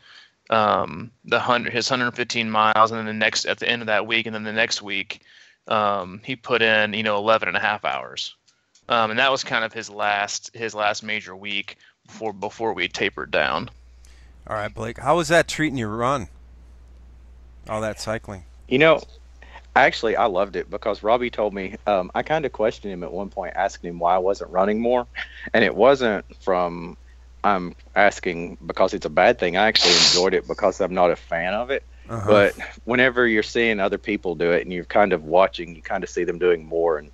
his 115 miles, and then at the end of that week, and then the next week, he put in, 11 and a half hours. And that was kind of his last major week before we tapered down. All right, Blaik, how was that treating your run? All that cycling. Actually, I loved it, because Robbie told me, I kind of questioned him at one point, asking him why I wasn't running more. And it wasn't from I'm asking because it's a bad thing. I actually enjoyed it because I'm not a fan of it. Uh-huh. But whenever you're seeing other people do it and you're kind of watching, you kind of see them doing more. And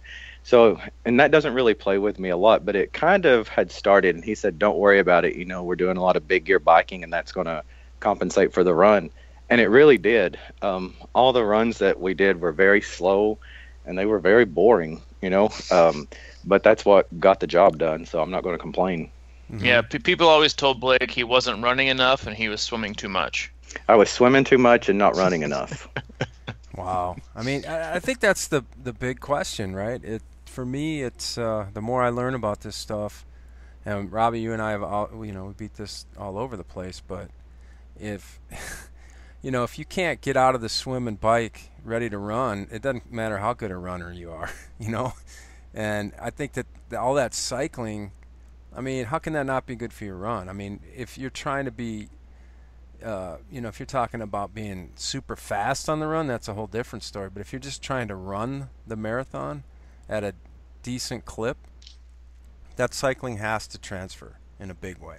that doesn't really play with me a lot, but it kind of had started. And he said, don't worry about it. We're doing a lot of big gear biking, and that's going to compensate for the run. And it really did. All the runs that we did were very slow, and they were very boring, but that's what got the job done. So I'm not going to complain. Mm-hmm. Yeah, people always told Blaik he wasn't running enough and he was swimming too much. I was swimming too much and not running enough. Wow. I mean, I think that's the big question, right? For me, it's the more I learn about this stuff, and Robbie, you and I have we beat this all over the place, but if if you can't get out of the swim and bike ready to run, it doesn't matter how good a runner you are, And I think that all that cycling, I mean, how can that not be good for your run? I mean, if you're trying to be, if you're talking about being super fast on the run, that's a whole different story. But if you're just trying to run the marathon at a decent clip, that cycling has to transfer in a big way.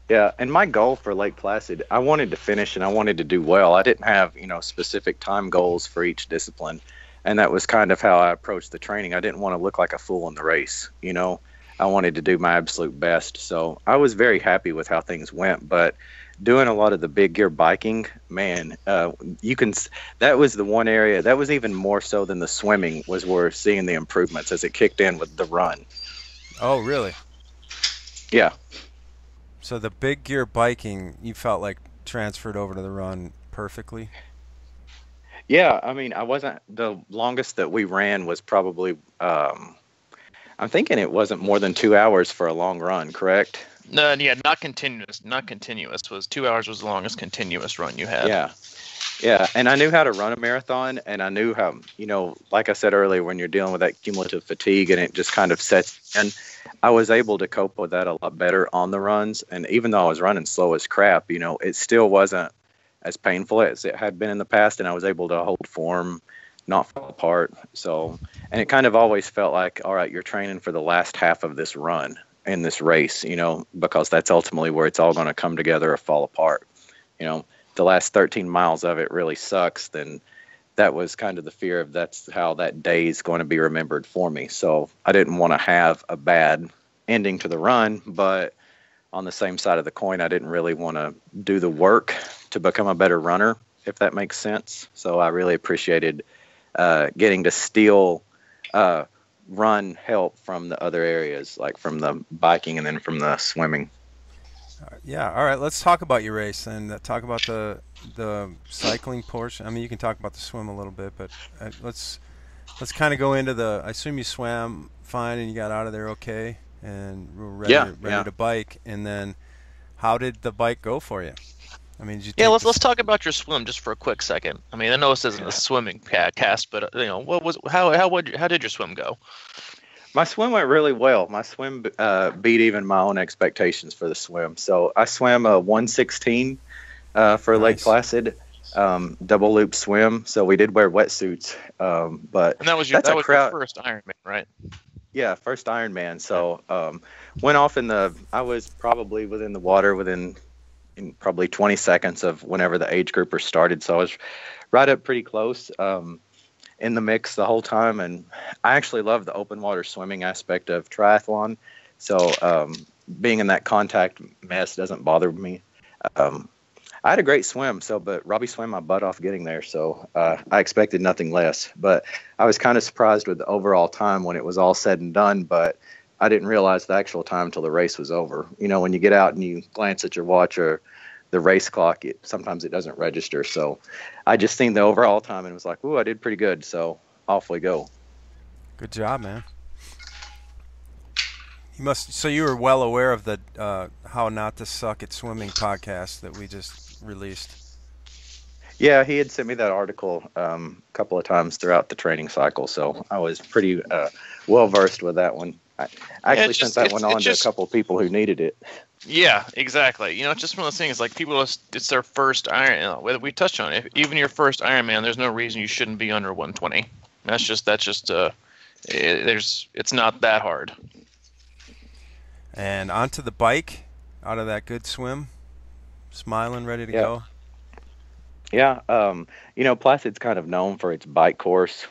Yeah, and my goal for Lake Placid, I wanted to finish and I wanted to do well. I didn't have, specific time goals for each discipline. And that was kind of how I approached the training. I didn't want to look like a fool in the race, I wanted to do my absolute best. So I was very happy with how things went. But doing a lot of the big gear biking, man, that was the one area, that was even more so than the swimming, was where seeing the improvements as it kicked in with the run. Oh, really? Yeah. So the big gear biking, you felt like transferred over to the run perfectly? Yeah, I mean, the longest that we ran was probably, I'm thinking it wasn't more than 2 hours for a long run, correct? No, yeah, not continuous. Was 2 hours was the longest continuous run you had. Yeah, and I knew how to run a marathon, and I knew how, like I said earlier, when you're dealing with that cumulative fatigue and it just kind of sets in, I was able to cope with that a lot better on the runs. And even though I was running slow as crap, it still wasn't as painful as it had been in the past, and I was able to hold form, not fall apart. So, and it kind of always felt like, all right, you're training for the last half of this run in this race, because that's ultimately where it's all going to come together or fall apart. The last 13 miles of it really sucks, then that was kind of the fear of that's how that day is going to be remembered for me. So I didn't want to have a bad ending to the run, but on the same side of the coin, I didn't really want to do the work to become a better runner, if that makes sense. So I really appreciated getting to steal run help from the other areas, like from the biking and then from the swimming. Yeah, all right, let's talk about your race and talk about the cycling portion. I mean, you can talk about the swim a little bit, but let's kind of go into I assume you swam fine and you got out of there okay and were ready to bike. And then how did the bike go for you? I mean, let's talk about your swim just for a quick second. I mean, I know this isn't a swimming cast, but how did your swim go? My swim went really well. My swim beat even my own expectations for the swim. So I swam a 1:16 for Lake Placid, double loop swim. So we did wear wetsuits. And that was your first Ironman, right? Yeah, first Ironman. So went off I was probably within the water within probably 20 seconds of whenever the age grouper started. So I was right up pretty close. In the mix the whole time, and I actually love the open water swimming aspect of triathlon. So being in that contact mess doesn't bother me. I had a great swim, but Robbie swam my butt off getting there, so I expected nothing less. But I was kind of surprised with the overall time when it was all said and done. But I didn't realize the actual time until the race was over. You know, when you get out and you glance at your watch or the race clock, sometimes it doesn't register. So I just seen the overall time and was like, ooh, I did pretty good. So off we go. Good job, man. So you were well aware of the How Not to Suck at Swimming podcast that we just released. Yeah, he had sent me that article a couple of times throughout the training cycle, so I was pretty well versed with that one. I actually sent that one on to a couple of people who needed it. Yeah, exactly. You know, it's just one of those things. Like people, it's their first Iron. Whether we touched on it, even your first Ironman, there's no reason you shouldn't be under 120. It's not that hard. And onto the bike, out of that good swim, smiling, ready to go. Yeah, you know, Placid's kind of known for its bike course.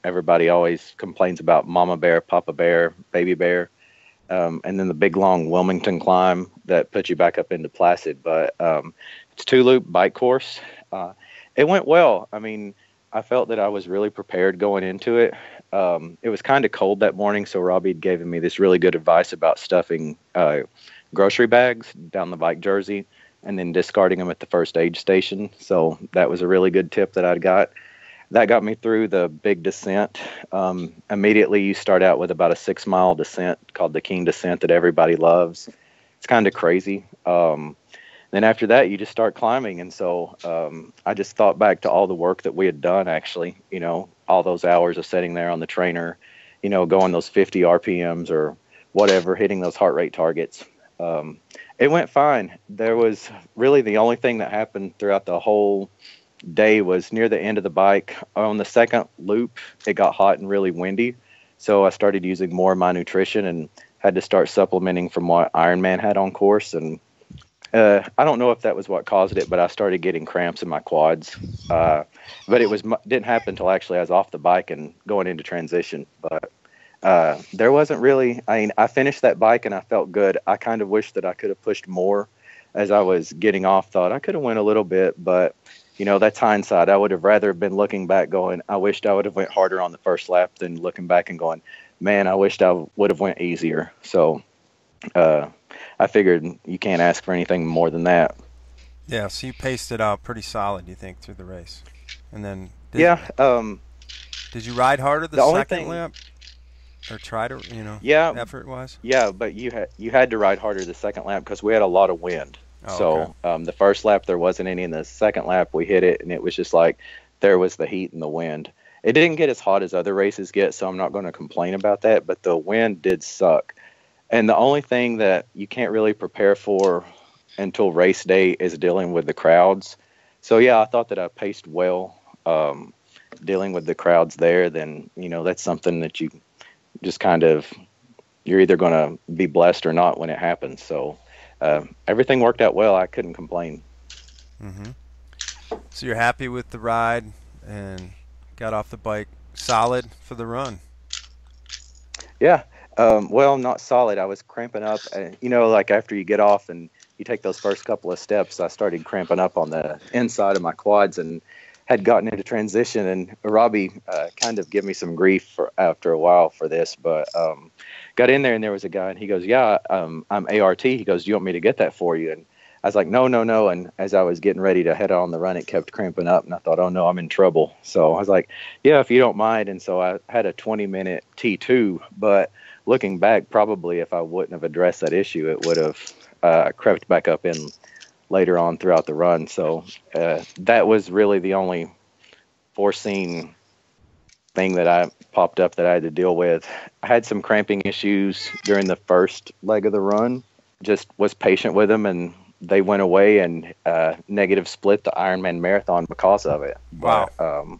Everybody always complains about Mama Bear, Papa Bear, Baby Bear, and then the big long Wilmington climb that puts you back up into Placid. But it's 2-loop bike course. It went well. I mean, I felt that I was really prepared going into it. It was kind of cold that morning, so Robbie had given me this really good advice about stuffing grocery bags down the bike jersey and then discarding them at the first aid station. So that was a really good tip that I'd got. That got me through the big descent. Immediately you start out with about a 6-mile descent called the King Descent that everybody loves. It's kind of crazy. Then after that, you just start climbing. And so I just thought back to all the work that we had done, actually, you know, all those hours of sitting there on the trainer, you know, going those 50 RPMs or whatever, hitting those heart rate targets. It went fine. There was really the only thing that happened throughout the whole day was near the end of the bike. On the second loop, it got hot and really windy. So I started using more of my nutrition and had to start supplementing from what Ironman had on course. And I don't know if that was what caused it, but I started getting cramps in my quads. But it didn't happen until actually I was off the bike and going into transition. But there wasn't really, I mean, I finished that bike and I felt good. I kind of wish that I could have pushed more as I was getting off. Thought I could have went a little bit, but you know, that's hindsight. I would have rather been looking back going, I wished I would have went harder on the first lap than looking back and going, man, I wished I would have went easier. So, I figured you can't ask for anything more than that. Yeah, so you paced it out pretty solid, you think, through the race. And then did you ride harder the second lap? Or try to, you know, effort-wise? Yeah, but you had to ride harder the second lap because we had a lot of wind. The first lap there wasn't any, and the second lap we hit it, and it was just like there was the heat and the wind. It didn't get as hot as other races get, so I'm not going to complain about that, but the wind did suck. And the only thing that you can't really prepare for until race day is dealing with the crowds. So, yeah, I thought that I paced well dealing with the crowds there. Then, you know, that's something that you just kind of, you're either going to be blessed or not when it happens. So everything worked out well. I couldn't complain. Mm-hmm. So you're happy with the ride and got off the bike solid for the run? Yeah. Well, not solid. I was cramping up. You know, like after you get off and you take those first couple of steps, I started cramping up on the inside of my quads and had gotten into transition. And Robbie kind of gave me some grief after a while for this, but got in there and there was a guy and he goes, yeah, I'm ART. He goes, do you want me to get that for you? And I was like, no. And as I was getting ready to head on the run, it kept cramping up. And I thought, oh, no, I'm in trouble. So I was like, yeah, if you don't mind. And so I had a 20-minute T2. But looking back, probably if I wouldn't have addressed that issue, it would have crept back up in later on throughout the run. So that was really the only foreseen thing that I popped up that I had to deal with. I had some cramping issues during the first leg of the run. Just was patient with them, and they went away and negative split the Ironman marathon because of it. Wow.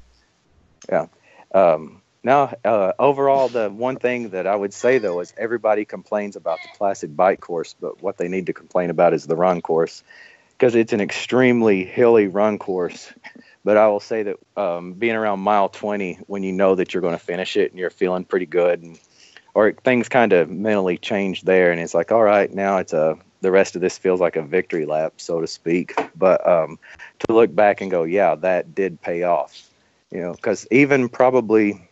Now, overall, the one thing that I would say, though, is everybody complains about the Placid bike course, but what they need to complain about is the run course, because it's an extremely hilly run course. But I will say that being around mile 20, when you know that you're going to finish it and you're feeling pretty good, or things kind of mentally change there, and it's like, all right, now it's the rest of this feels like a victory lap, so to speak. But to look back and go, yeah, that did pay off, you know, because even probably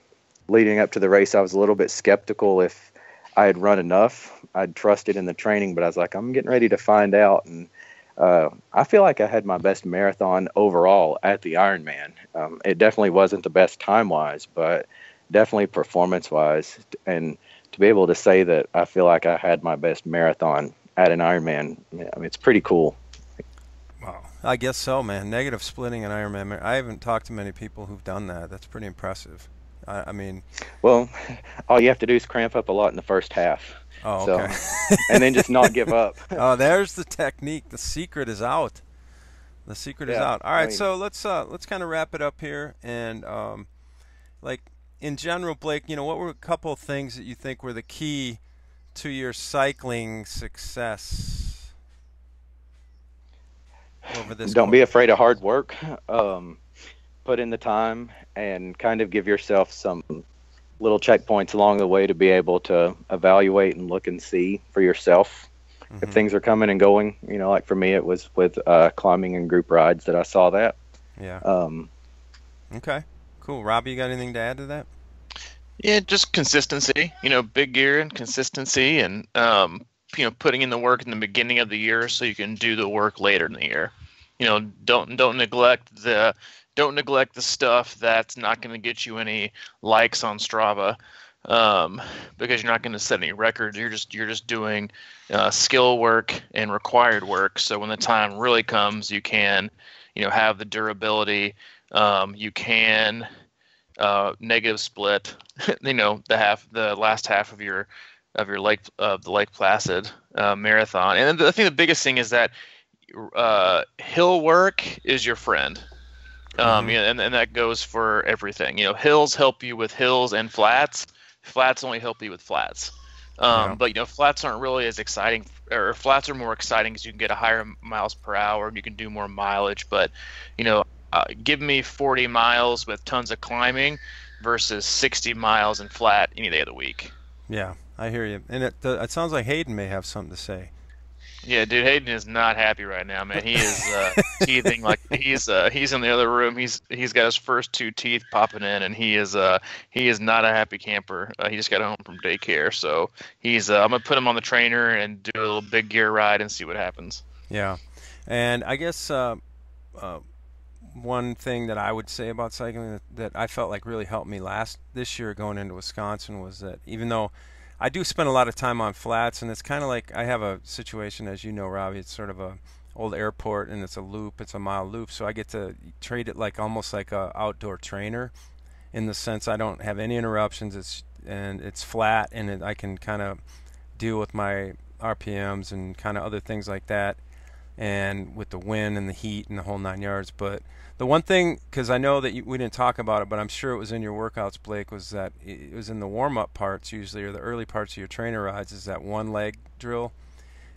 leading up to the race, I was a little bit skeptical if I had run enough. I'd trusted in the training, but I was like, I'm getting ready to find out. And I feel like I had my best marathon overall at the Ironman. It definitely wasn't the best time-wise, but definitely performance-wise. And to be able to say that I feel like I had my best marathon at an Ironman, I mean, it's pretty cool. Wow. I guess so, man. Negative splitting an Ironman. I haven't talked to many people who've done that. That's pretty impressive. I mean, well, all you have to do is cramp up a lot in the first half. Oh, okay. And then just not give up. Oh, there's the technique. The secret is out. The secret is out. All right, so let's kind of wrap it up here. And like in general, Blaik, what were a couple of things that you think were the key to your cycling success over this? Don't be afraid of hard work. Put in the time and kind of give yourself some little checkpoints along the way to be able to evaluate and look and see for yourself if things are coming and going. Like for me, it was with climbing and group rides that I saw that. Yeah. Okay. Cool. Robbie, you got anything to add to that? Yeah, just consistency. Big gear and consistency, and putting in the work in the beginning of the year so you can do the work later in the year. Don't neglect the stuff that's not going to get you any likes on Strava, because you're not going to set any records. You're just doing skill work and required work. So when the time really comes, you can, have the durability. You can negative split. The last half of the Lake Placid marathon. And I think the biggest thing is that hill work is your friend. And that goes for everything. Hills help you with hills and flats. Flats only help you with flats. But flats aren't really as exciting, or flats are more exciting because you can get a higher miles per hour and you can do more mileage. But give me 40 miles with tons of climbing versus 60 miles in flat any day of the week. Yeah, I hear you. And it sounds like Hayden may have something to say. Yeah, dude, Hayden is not happy right now, man. He is teething like he's in the other room. He's got his first 2 teeth popping in, and he is not a happy camper. He just got home from daycare, so he's I'm gonna put him on the trainer and do a little big gear ride and see what happens. Yeah, and I guess one thing that I would say about cycling that I felt like really helped me this year going into Wisconsin was that even though I do spend a lot of time on flats, and it's kind of like I have a situation, as you know, Robbie, it's sort of a old airport, and it's a loop, it's a mile loop, so I get to treat it like almost like a outdoor trainer in the sense I don't have any interruptions, it's flat, and I can kind of deal with my RPMs and kind of other things like that, and with the wind and the heat and the whole 9 yards. But the one thing, because I know that we didn't talk about it, but I'm sure it was in your workouts, Blaik, was that it was in the warm-up parts usually, or the early parts of your trainer rides, is that one leg drill.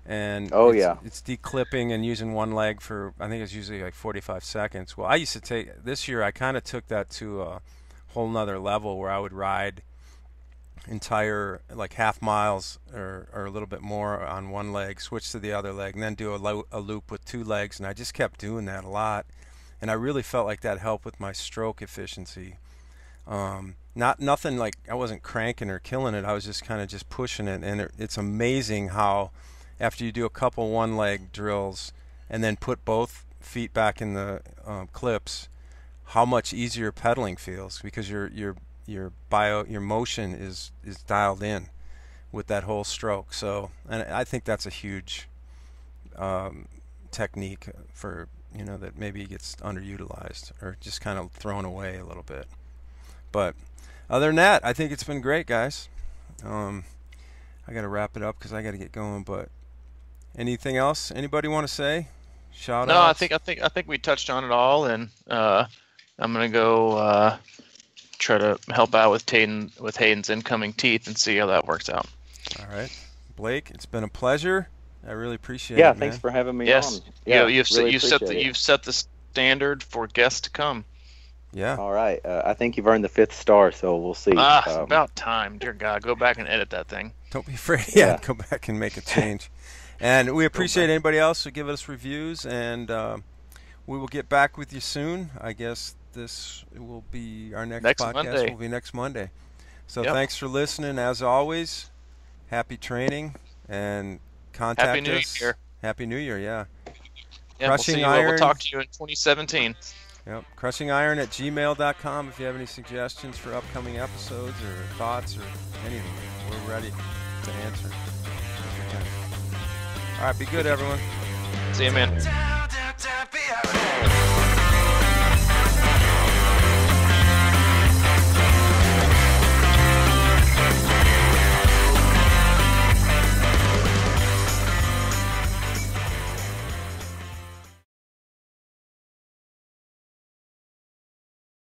And it's declipping and using one leg for, I think it's usually like 45 seconds. Well, I used to this year I kind of took that to a whole nother level where I would ride entire like half miles or a little bit more on one leg, switch to the other leg, and then do a loop with 2 legs. And I just kept doing that a lot. And I really felt like that helped with my stroke efficiency. Nothing like I wasn't cranking or killing it. I was just kind of just pushing it. And it's amazing how after you do a couple one-leg drills and then put both feet back in the clips, how much easier pedaling feels, because your motion is dialed in with that whole stroke. So, and I think that's a huge technique for, that maybe gets underutilized or just kind of thrown away a little bit. But other than that, I think it's been great, guys. I got to wrap it up because I got to get going. But anything else? Anybody want to say? Shout out? No, I think we touched on it all, and I'm gonna go try to help out with Hayden's incoming teeth and see how that works out. All right, Blaik, it's been a pleasure. I really appreciate it. Yeah, thanks for having me on. Yeah, you've set the standard for guests to come. Yeah. All right. I think you've earned the 5th star, so we'll see. It's about time. Dear God, go back and edit that thing. Don't be afraid. Yeah, go back and make a change. And we appreciate anybody else who give us reviews, and we will get back with you soon. I guess this will be our next podcast. Monday. Will be next Monday. So thanks for listening. As always, happy training, and contact Happy New us. Year. Happy New Year, yeah. Yeah, Crushing we'll Iron. We'll talk to you in 2017. Yep. CrushingIron@gmail.com if you have any suggestions for upcoming episodes or thoughts or anything. We're ready to answer. All right, be good, everyone. See you, man.